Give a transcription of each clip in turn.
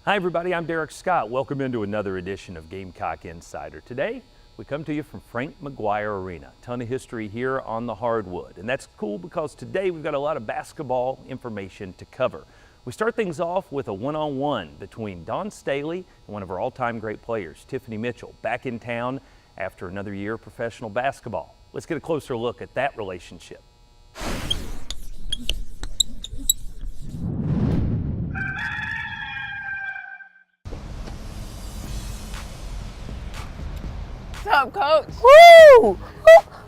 Hi everybody, I'm Derek Scott. Welcome into another edition of Gamecock Insider. Today, we come to you from Frank McGuire Arena. A ton of history here on the hardwood. And that's cool because today we've got a lot of basketball information to cover. We start things off with a one-on-one between Dawn Staley and one of our all-time great players, Tiffany Mitchell, back in town after another year of professional basketball. Let's get a closer look at that relationship. What's up, Coach? Woo!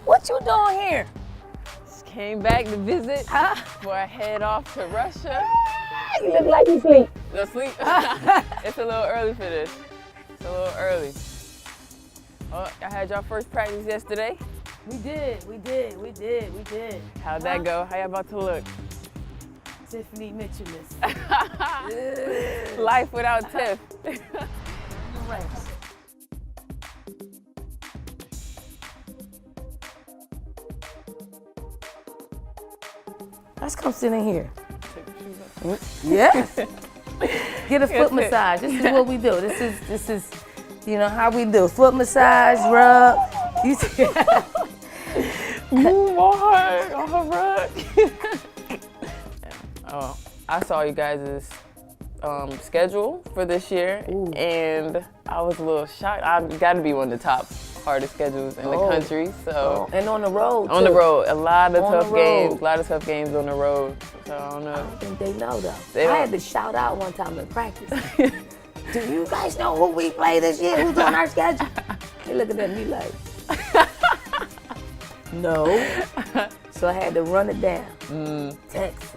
What you doing here? Just came back to visit before I head off to Russia. You look like you sleep. No sleep. It's a little early for this. It's a little early. Oh, I had y'all first practice yesterday. We did. How'd that go? How y'all about to look? Tiffany Mitchell. Life without Tiff. Right. Let's come sit in here. Yes. Get a foot massage. This is what we do. This is, you know, how we do. Foot massage, rub. You see? Move on rug. Oh, I saw you guys' schedule for this year, and I was a little shocked. I've got to be one of the top hardest schedules in the country. So and on the road. On the road, a lot of On tough the road. games. A lot of tough games on the road. So I don't know. I don't think they know though. They I don't. had to shout out one time in practice. Do you guys know who we play this year? Who's on our schedule? They looking at me like, no. So I had to run it down. Texas,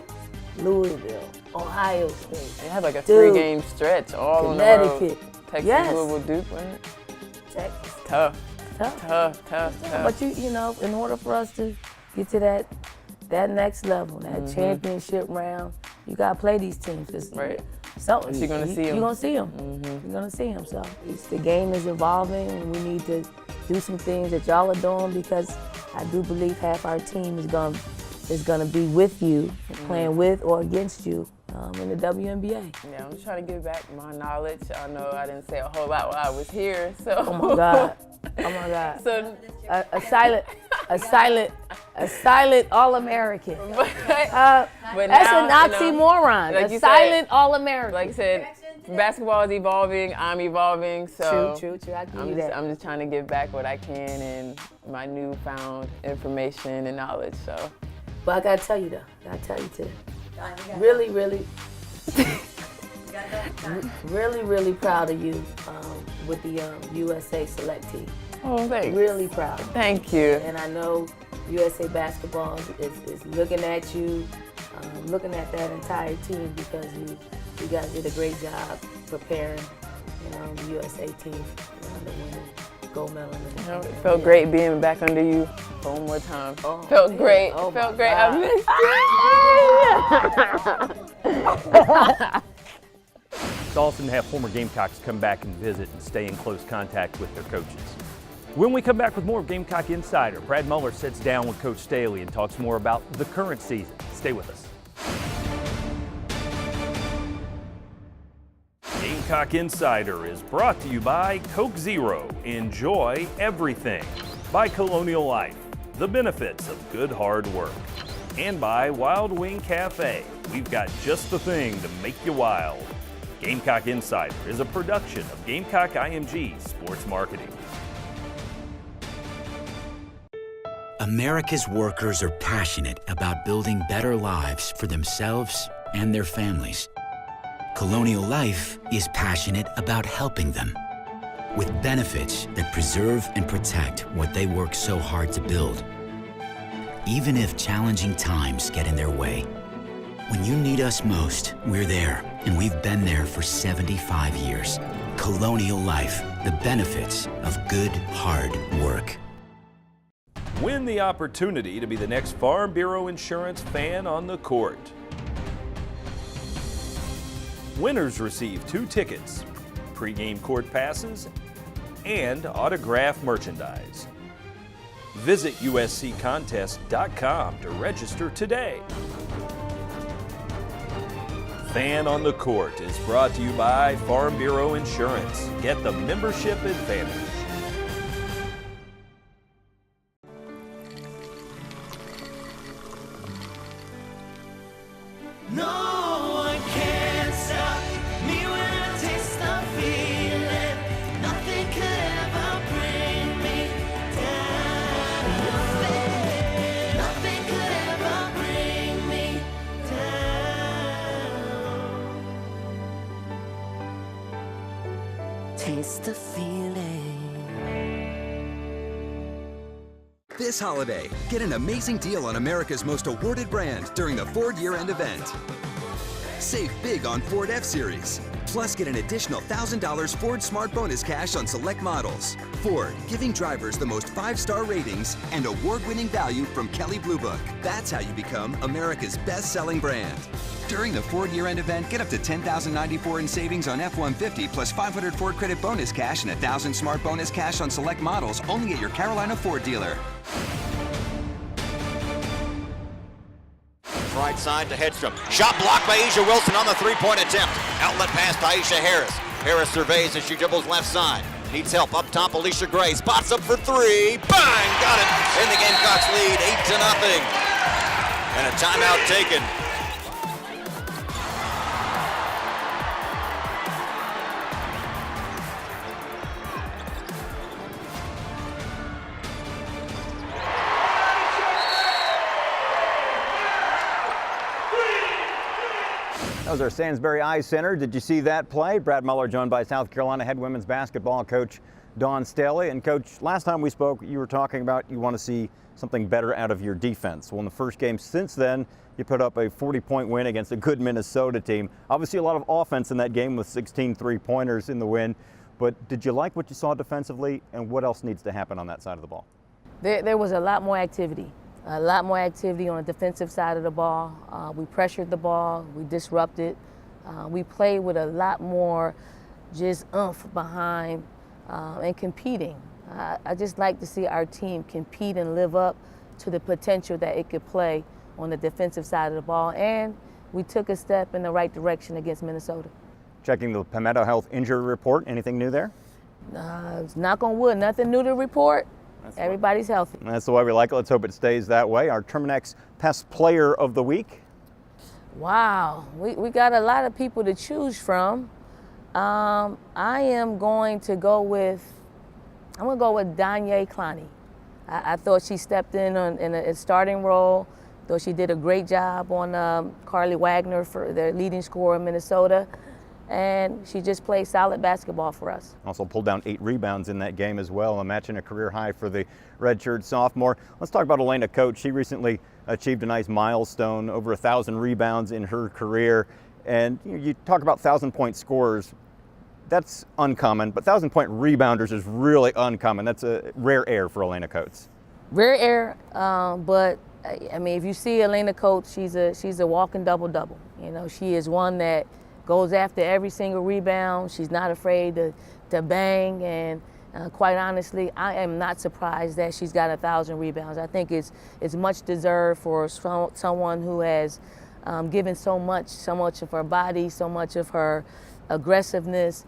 Louisville, Ohio State. They had like a Dude. 3-game stretch all on the road. Connecticut. Texas, Yes. Louisville, Duke, wasn't it? Texas. Tough. Tough. But you know, in order for us to get to that next level, that championship round, you gotta play these teams. 'Cause Right. So You're gonna see 'em. You're gonna see them. You're gonna see them. So the game is evolving, and we need to do some things that y'all are doing because I do believe half our team is gonna be with you, playing with or against you in the WNBA. Yeah, I'm just trying to give back my knowledge. I know I didn't say a whole lot while I was here, so. Oh my God. Oh my God. So, a silent All-American. but That's now, an oxymoron. like you a silent said, All-American. like I said, basketball is evolving. I'm evolving. So True. I give you that. I'm just trying to give back what I can and my newfound information and knowledge. So. But I gotta tell you today. Really, really proud of you with the USA Select team. Oh, thanks. Really proud. Thank you. And I know USA Basketball is looking at you, looking at that entire team because you guys did a great job preparing, the USA team to win gold medal. It felt great being back under you one more time. Oh, felt man. great. Oh, felt my great. God. I missed It's awesome to have former Gamecocks come back and visit and stay in close contact with their coaches. When we come back with more of Gamecock Insider, Brad Muller sits down with Coach Staley and talks more about the current season. Stay with us. Gamecock Insider is brought to you by Coke Zero. Enjoy everything. By Colonial Life, the benefits of good hard work. And by Wild Wing Cafe. We've got just the thing to make you wild. Gamecock Insider is a production of Gamecock IMG Sports Marketing. America's workers are passionate about building better lives for themselves and their families. Colonial Life is passionate about helping them with benefits that preserve and protect what they work so hard to build. Even if challenging times get in their way, when you need us most, we're there, and we've been there for 75 years. Colonial Life, the benefits of good, hard work. Win the opportunity to be the next Farm Bureau Insurance fan on the court. Winners receive 2 tickets, pregame court passes, and autographed merchandise. Visit usccontest.com to register today. Fan on the Court is brought to you by Farm Bureau Insurance. Get the membership advantage. No one can stop me when I taste the feeling. Nothing could ever bring me down. Nothing could ever bring me down. Taste the feeling. This holiday, get an amazing deal on America's most awarded brand during the Ford year-end event. Save big on Ford F-Series. Plus, get an additional $1,000 Ford Smart Bonus Cash on select models. Ford, giving drivers the most 5-star ratings and award-winning value from Kelley Blue Book. That's how you become America's best-selling brand. During the Ford year-end event, get up to $10,094 in savings on F-150 plus 500 Ford Credit Bonus Cash and 1,000 Smart Bonus Cash on select models only at your Carolina Ford dealer. Right side to Hedstrom. Shot blocked by Asia Wilson on the three-point attempt. Outlet pass to Aisha Harris. Harris surveys as she dribbles left side. Needs help up top. Alicia Gray spots up for three. Bang! Got it. And the Gamecocks lead 8-0. And a timeout taken. That was our Sainsbury Eye Center. Did you see that play? Brad Muller joined by South Carolina head women's basketball coach Dawn Staley. And Coach, last time we spoke, you were talking about you want to see something better out of your defense. Well, in the first game since then, you put up a 40-point win against a good Minnesota team. Obviously a lot of offense in that game with 16 three-pointers in the win. But did you like what you saw defensively, and what else needs to happen on that side of the ball? There was a lot more activity. A lot more activity on the defensive side of the ball. We pressured the ball, we disrupted. We played with a lot more just oomph behind and competing. I just like to see our team compete and live up to the potential that it could play on the defensive side of the ball, and we took a step in the right direction against Minnesota. Checking the Palmetto Health injury report, anything new there? Knock on wood, nothing new to report. Everybody's healthy. That's the way we like it. Let's hope it stays that way. Our Terminex Pest Player of the Week. Wow, we got a lot of people to choose from. I am going to go with Danye Clowney. I thought she stepped in a starting role. Thought she did a great job on Carly Wagner for their leading scorer in Minnesota. And she just played solid basketball for us. Also pulled down 8 rebounds in that game as well, matching a career high for the redshirt sophomore. Let's talk about Elena Coates. She recently achieved a nice milestone, over 1,000 rebounds in her career. And you talk about 1,000-point scorers. That's uncommon, but 1,000-point rebounders is really uncommon. That's a rare air for Elena Coates. Rare air, but I mean, if you see Elena Coates, she's a walking double-double. You know, she is one that goes after every single rebound. She's not afraid to bang, and quite honestly, I am not surprised that she's got 1,000 rebounds. I think it's much deserved for someone who has given so much of her body, so much of her aggressiveness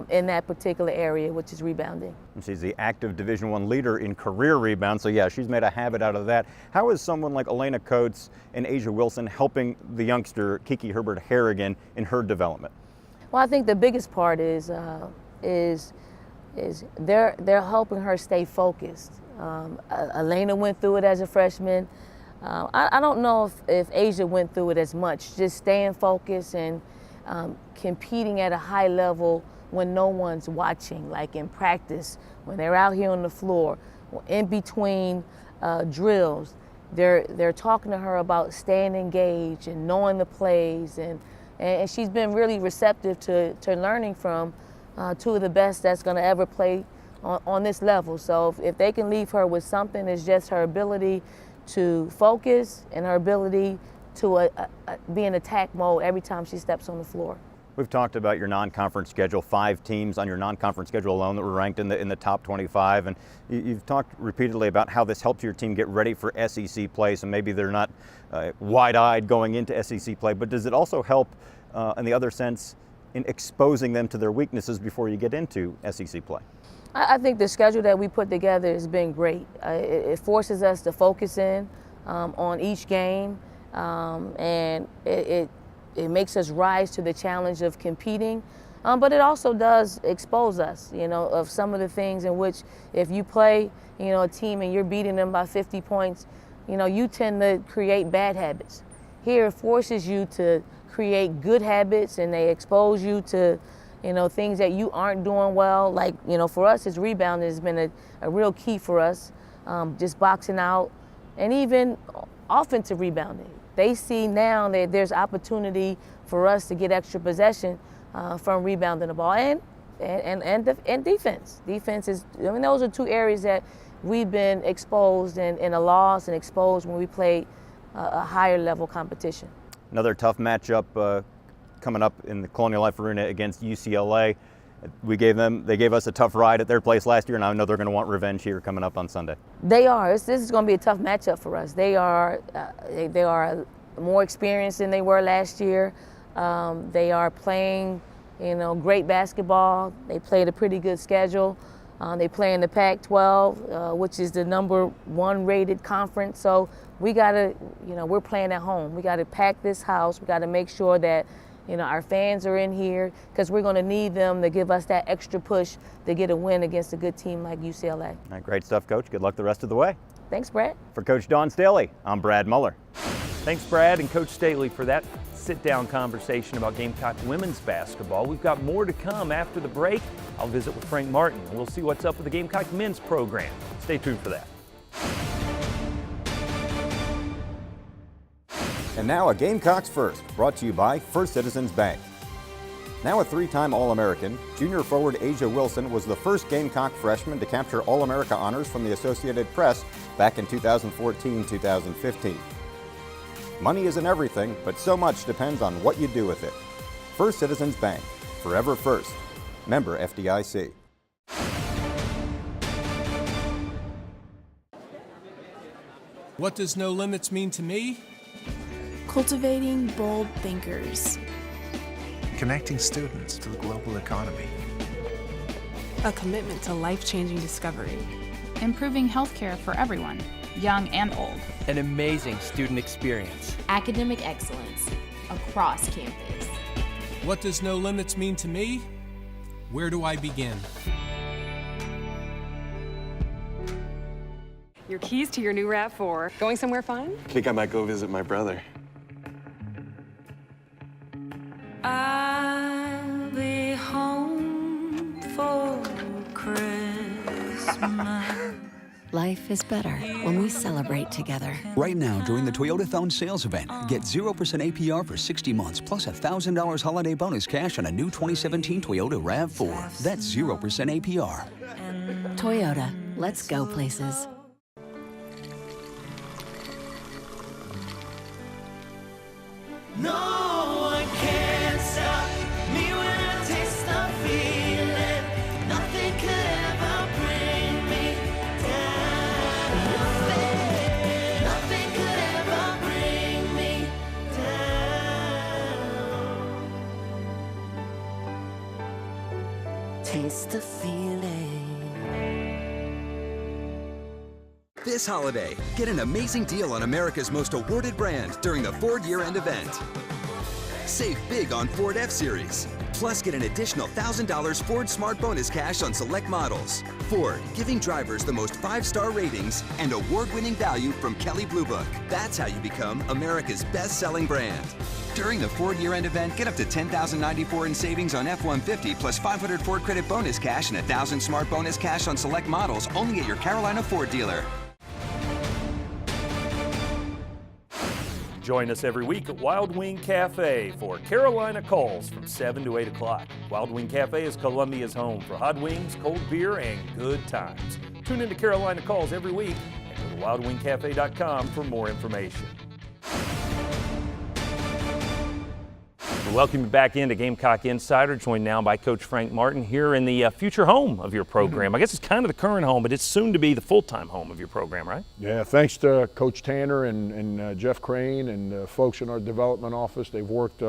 in that particular area, which is rebounding. And she's the active Division I leader in career rebounds, so yeah, she's made a habit out of that. How is someone like Elena Coates and Asia Wilson helping the youngster Kiki Herbert Harrigan in her development? Well, I think the biggest part is they're helping her stay focused. Elena went through it as a freshman. I don't know if Asia went through it as much, just staying focused and competing at a high level when no one's watching, like in practice, when they're out here on the floor, in between drills. They're talking to her about staying engaged and knowing the plays, and she's been really receptive to learning from two of the best that's going to ever play on this level. So if they can leave her with something, it's just her ability to focus and her ability to be in attack mode every time she steps on the floor. We've talked about your non-conference schedule, 5 teams on your non-conference schedule alone that were ranked in the top 25, and you've talked repeatedly about how this helps your team get ready for SEC play, so maybe they're not wide-eyed going into SEC play, but does it also help in the other sense, in exposing them to their weaknesses before you get into SEC play? I think the schedule that we put together has been great. It forces us to focus in on each game, and it makes us rise to the challenge of competing. But it also does expose us, of some of the things in which if you play, a team and you're beating them by 50 points, you tend to create bad habits. Here it forces you to create good habits, and they expose you to, things that you aren't doing well. Like, for us, it's rebounding has been a real key for us, just boxing out, and even offensive rebounding. They see now that there's opportunity for us to get extra possession from rebounding the ball, and defense. Defense is, those are two areas that we've been exposed in a loss and exposed when we played a higher level competition. Another tough matchup coming up in the Colonial Life Arena against UCLA. They gave us a tough ride at their place last year, and I know they're going to want revenge here coming up on Sunday. They are. This is going to be a tough matchup for us. They are more experienced than they were last year. They are playing, great basketball. They played a pretty good schedule. They play in the Pac-12, which is the #1 rated conference. So we gotta, we're playing at home. We gotta pack this house. We gotta make sure that, our fans are in here, because we're gonna need them to give us that extra push to get a win against a good team like UCLA. All right, great stuff, Coach. Good luck the rest of the way. Thanks, Brett. For Coach Dawn Staley, I'm Brad Muller. Thanks, Brad and Coach Staley, for that sit-down conversation about Gamecock women's basketball. We've got more to come after the break. I'll visit with Frank Martin, and we'll see what's up with the Gamecock men's program. Stay tuned for that. And now a Gamecocks First, brought to you by First Citizens Bank. Now a three-time All-American, junior forward Asia Wilson was the first Gamecock freshman to capture All-America honors from the Associated Press back in 2014-2015. Money isn't everything, but so much depends on what you do with it. First Citizens Bank, forever first. Member FDIC. What does no limits mean to me? Cultivating bold thinkers. Connecting students to the global economy. A commitment to life-changing discovery. Improving healthcare for everyone, young and old. An amazing student experience. Academic excellence across campus. What does no limits mean to me? Where do I begin? Your keys to your new RAV4. Going somewhere fun? I think I might go visit my brother. I'll be home for Christmas. Life is better when we celebrate together. Right now, during the Toyotathon sales event, get 0% APR for 60 months, plus $1,000 holiday bonus cash on a new 2017 Toyota RAV4. That's 0% APR. Toyota, let's go places. No one can stop me when I taste the feeling. Nothing could ever bring me down. Nothing could ever bring me down. Taste the feeling. This holiday, get an amazing deal on America's most awarded brand during the Ford year-end event. Save big on Ford F-Series. Plus, get an additional $1,000 Ford Smart Bonus cash on select models. Ford, giving drivers the most 5-star ratings and award-winning value from Kelley Blue Book. That's how you become America's best-selling brand. During the Ford year-end event, get up to $10,094 in savings on F-150 plus 500 Ford Credit Bonus cash and 1,000 Smart Bonus cash on select models only at your Carolina Ford dealer. Join us every week at Wild Wing Cafe for Carolina Calls from 7 to 8 o'clock. Wild Wing Cafe is Columbia's home for hot wings, cold beer, and good times. Tune in to Carolina Calls every week and go to wildwingcafe.com for more information. We welcome you back into Gamecock Insider, joined now by Coach Frank Martin here in the future home of your program. I guess it's kind of the current home, but it's soon to be the full-time home of your program, right? Yeah, thanks to Coach Tanner and Jeff Crane and folks in our development office. They've worked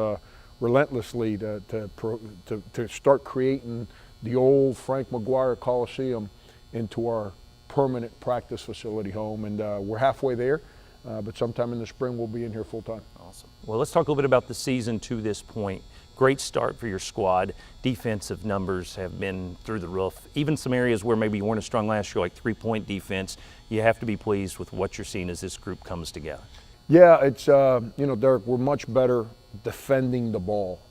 relentlessly to start creating the old Frank McGuire Coliseum into our permanent practice facility home, and we're halfway there, but sometime in the spring we'll be in here full time. Awesome. Well, let's talk a little bit about the season to this point. Great start for your squad. Defensive numbers have been through the roof. Even some areas where maybe you weren't as strong last year, like three-point defense, you have to be pleased with what you're seeing as this group comes together. Yeah, it's, Derek, we're much better defending the ball,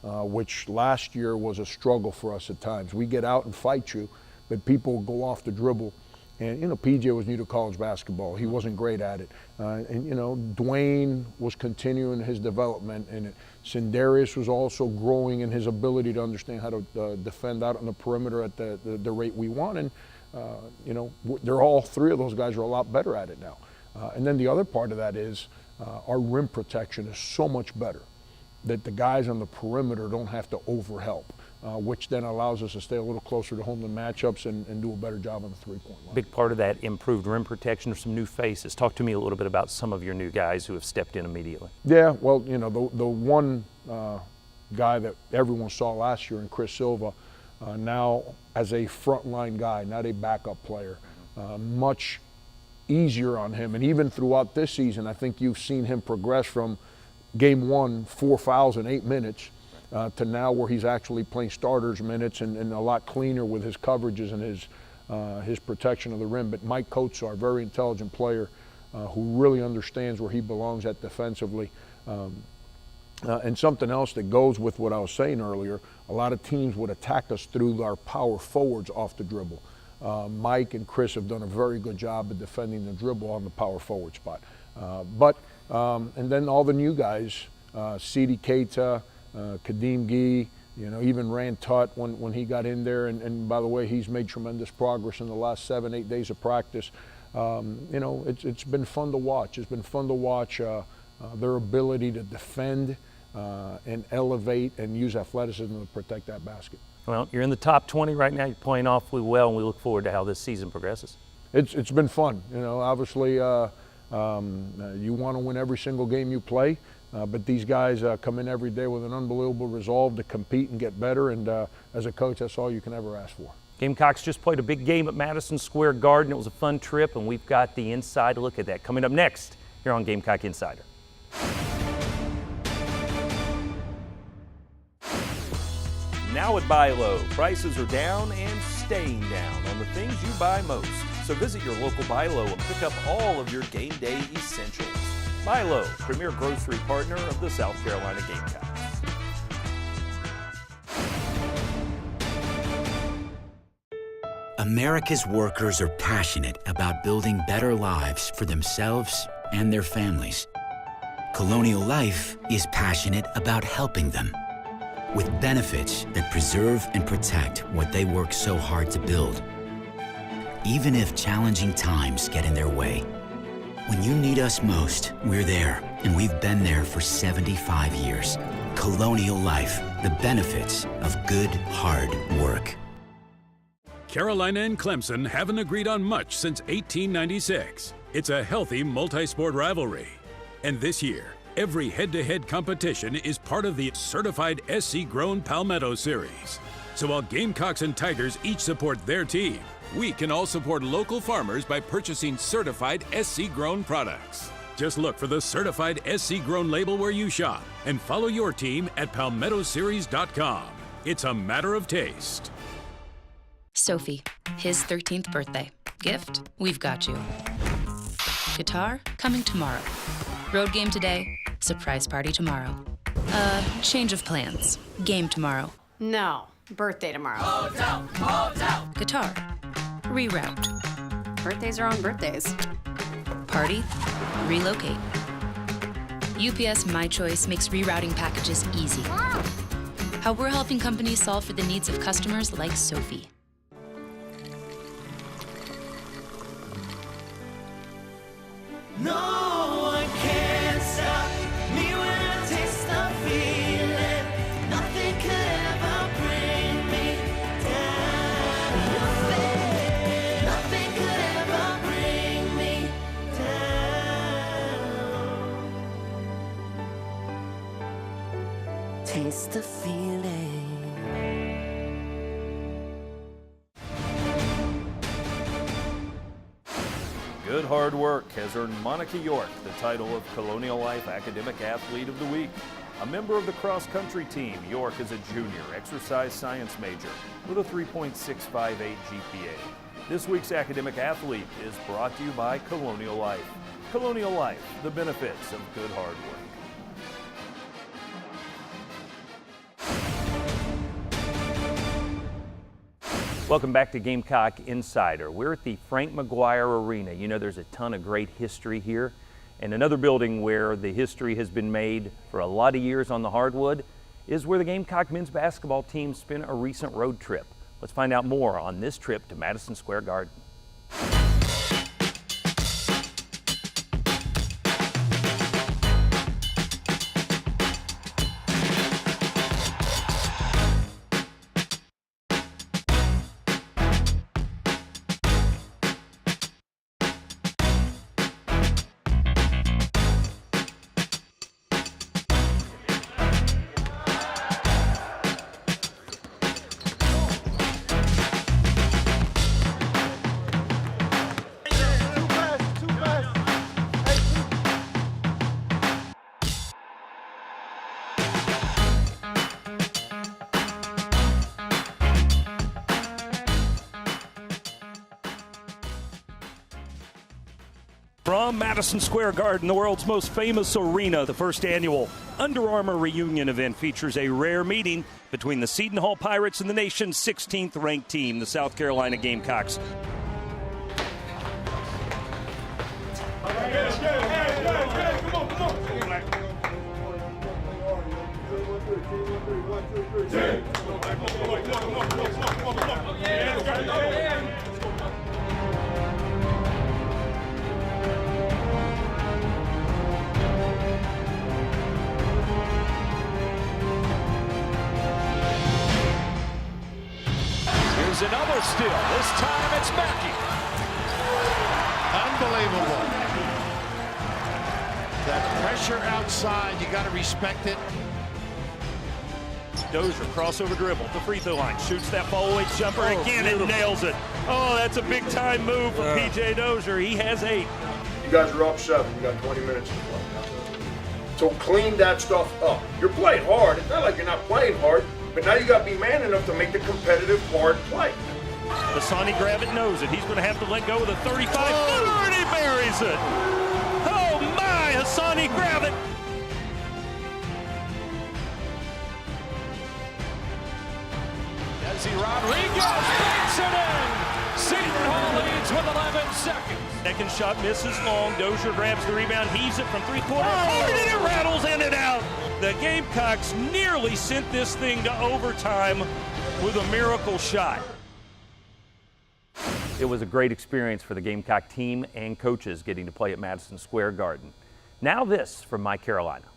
which last year was a struggle for us at times. We get out and fight you, but people go off the dribble. And, PJ was new to college basketball. He wasn't great at it. Dwayne was continuing his development, and Sindarius was also growing in his ability to understand how to defend out on the perimeter at the rate we want. And, they're all three of those guys are a lot better at it now. And then the other part of that is our rim protection is so much better that the guys on the perimeter don't have to overhelp. Which then allows us to stay a little closer to home in matchups and do a better job on the three-point line. Big part of that improved rim protection or some new faces. Talk to me a little bit about some of your new guys who have stepped in immediately. Yeah, well, the one guy that everyone saw last year in Chris Silva, now as a frontline guy, not a backup player, much easier on him. And even throughout this season, I think you've seen him progress from game one, 4 fouls in 8 minutes, to now where he's actually playing starters minutes and a lot cleaner with his coverages and his protection of the rim. But Mike Kotsar, a very intelligent player who really understands where he belongs at defensively. And something else that goes with what I was saying earlier, a lot of teams would attack us through our power forwards off the dribble. Mike and Chris have done a very good job of defending the dribble on the power forward spot. And then all the new guys, Sidi Keita, Kadeem Gee, even Rand Tutt when he got in there, and by the way, he's made tremendous progress in the last 7-8 days of practice. It's been fun to watch. It's been fun to watch their ability to defend and elevate and use athleticism to protect that basket. Well, you're in the top 20 right now. You're playing awfully well, and we look forward to how this season progresses. It's been fun. Obviously, you want to win every single game you play. But these guys come in every day with an unbelievable resolve to compete and get better, and as a coach, that's all you can ever ask for. Gamecocks just played a big game at Madison Square Garden. It was a fun trip, and we've got the inside look at that coming up next here on Gamecock Insider. Now at Buy Low, prices are down and staying down on the things you buy most. So visit your local Buy Low and pick up all of your game day essentials. Buy Low, premier grocery partner of the South Carolina Gamecocks. America's workers are passionate about building better lives for themselves and their families. Colonial Life is passionate about helping them with benefits that preserve and protect what they work so hard to build. Even if challenging times get in their way. When you need us most, we're there, and we've been there for 75 years. Colonial Life, the benefits of good, hard work. Carolina and Clemson haven't agreed on much since 1896. It's a healthy multi-sport rivalry. And this year, every head-to-head competition is part of the certified SC-grown Palmetto Series. So while Gamecocks and Tigers each support their team, we can all support local farmers by purchasing certified SC-grown products. Just look for the certified SC-grown label where you shop and follow your team at palmettoseries.com. It's a matter of taste. Sophie, his 13th birthday. Gift, we've got you. Guitar, coming tomorrow. Road game today, surprise party tomorrow. Change of plans. Game tomorrow. No, birthday tomorrow. Guitar, reroute. Birthdays are on birthdays. Party, relocate. UPS My Choice makes rerouting packages easy. How we're helping companies solve for the needs of customers like Sophie. No one can stop me when I taste the feeling. Nothing could ever bring me down. Nothing could ever bring me down. Taste the feeling. Good hard work has earned Monica York the title of Colonial Life Academic Athlete of the Week. A member of the cross-country team, York is a junior exercise science major with a 3.658 GPA. This week's academic athlete is brought to you by Colonial Life. Colonial Life, the benefits of good hard work. Welcome back to Gamecock Insider. We're at the Frank McGuire Arena. You know, there's a ton of great history here. And another building where the history has been made for a lot of years on the hardwood is where the Gamecock men's basketball team spent a recent road trip. Let's find out more on this trip to Madison Square Garden. From Madison Square Garden, the world's most famous arena, the first annual Under Armour reunion event features a rare meeting between the Seton Hall Pirates and the nation's 16th ranked team, the South Carolina Gamecocks. Another steal. This time it's Mackey. Unbelievable. That pressure outside, you got to respect it. Dozier, crossover dribble, the free throw line, shoots that fall-away jumper again and nails it. Oh, that's a big-time move from P.J. Dozier. He has 8. You guys are up 7. You got 20 minutes to play. So clean that stuff up. You're playing hard. It's not like you're not playing hard. But now you got to be man enough to make the competitive hard play. Hassani Gravett knows it. He's going to have to let go of the 35-footer, and he buries it. Oh my, Hassani Gravett. Desi Rodriguez banks it in. Seton Hall leads with 11 seconds. Second shot misses long. Dozier grabs the rebound, heaves it from three-quarter court, and it rattles in and out. The Gamecocks nearly sent this thing to overtime with a miracle shot. It was a great experience for the Gamecock team and coaches getting to play at Madison Square Garden. Now this from My Carolina.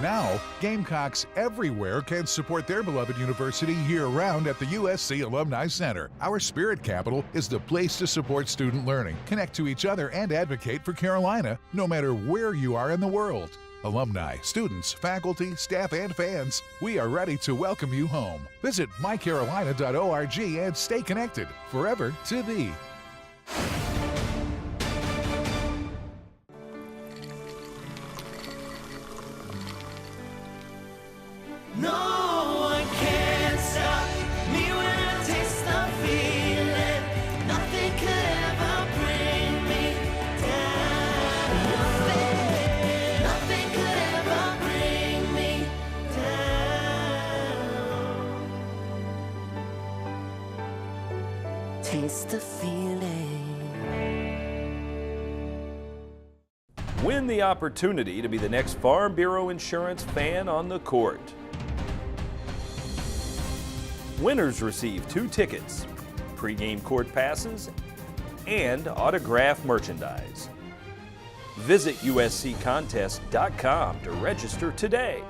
Now, Gamecocks everywhere can support their beloved university year-round at the USC Alumni Center. Our spirit capital is the place to support student learning, connect to each other, and advocate for Carolina, no matter where you are in the world. Alumni, students, faculty, staff, and fans, we are ready to welcome you home. Visit mycarolina.org and stay connected forever to thee. No one can stop me when I taste the feeling. Nothing could ever bring me down. Nothing could ever bring me down. Taste the feeling. Win the opportunity to be the next Farm Bureau Insurance fan on the court. Winners receive 2 tickets, pregame court passes, and autographed merchandise. Visit usccontest.com to register today.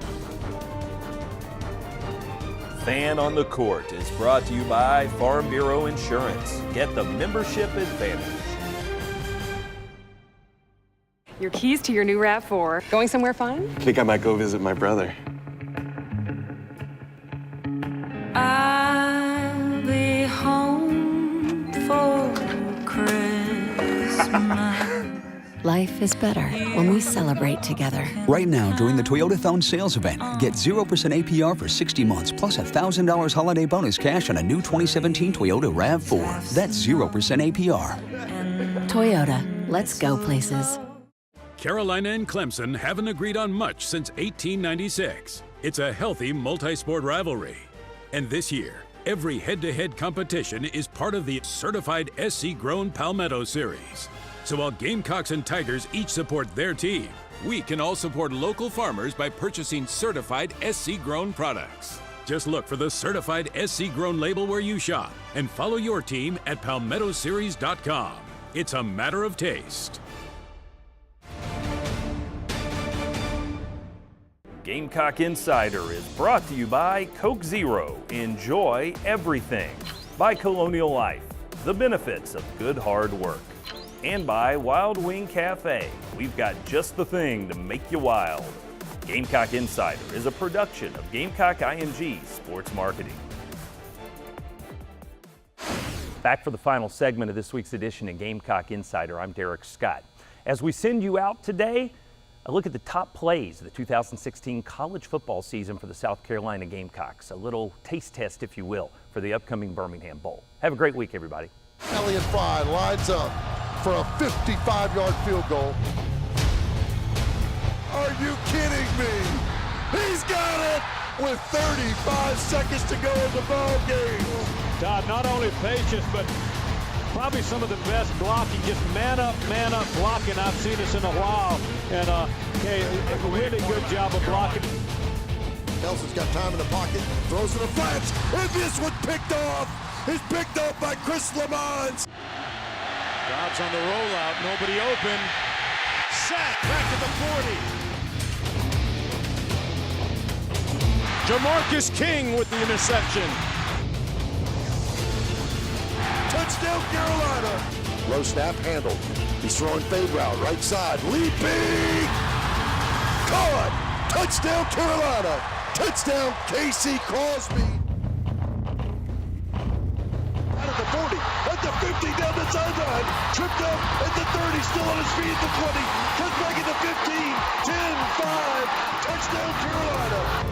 Fan on the Court is brought to you by Farm Bureau Insurance. Get the membership advantage. Your keys to your new RAV4. Going somewhere fun? I think I might go visit my brother. I'll be home for Christmas. Life is better when we celebrate together. Right now, during the Toyotathon sales event, get 0% APR for 60 months plus $1,000 holiday bonus cash on a new 2017 Toyota RAV4. That's 0% APR. Toyota, let's go places. Carolina and Clemson haven't agreed on much since 1896. It's a healthy multi-sport rivalry. And this year, every head-to-head competition is part of the certified SC-grown Palmetto Series. So while Gamecocks and Tigers each support their team, we can all support local farmers by purchasing certified SC-grown products. Just look for the certified SC-grown label where you shop and follow your team at palmettoseries.com. It's a matter of taste. Gamecock Insider is brought to you by Coke Zero. Enjoy everything. By Colonial Life, the benefits of good hard work. And by Wild Wing Cafe. We've got just the thing to make you wild. Gamecock Insider is a production of Gamecock ING Sports Marketing. Back for the final segment of this week's edition of Gamecock Insider, I'm Derek Scott. As we send you out today, a look at the top plays of the 2016 college football season for the South Carolina Gamecocks. A little taste test, if you will, for the upcoming Birmingham Bowl. Have a great week, everybody. Elliott Fry lines up for a 55-yard field goal. Are you kidding me? He's got it with 35 seconds to go in the ball game. Todd, not only patience, but probably some of the best blocking, just man-up blocking I've seen this in a while. And a really good job of blocking. Nelson's got time in the pocket, throws to the flats, and this one picked off. It's picked off by Chris Lamont. Dobbs on the rollout, nobody open. Sack back to the 40. Jamarcus King with the interception. Touchdown Carolina. Low snap handled. He's throwing fade route, right side, leaping. Caught. Touchdown Carolina. Touchdown Casey Crosby. Out of the 40, at the 50, down the sideline. Tripped up at the 30, still on his feet at the 20. Cuts back at the 15, 10, 5. Touchdown Carolina.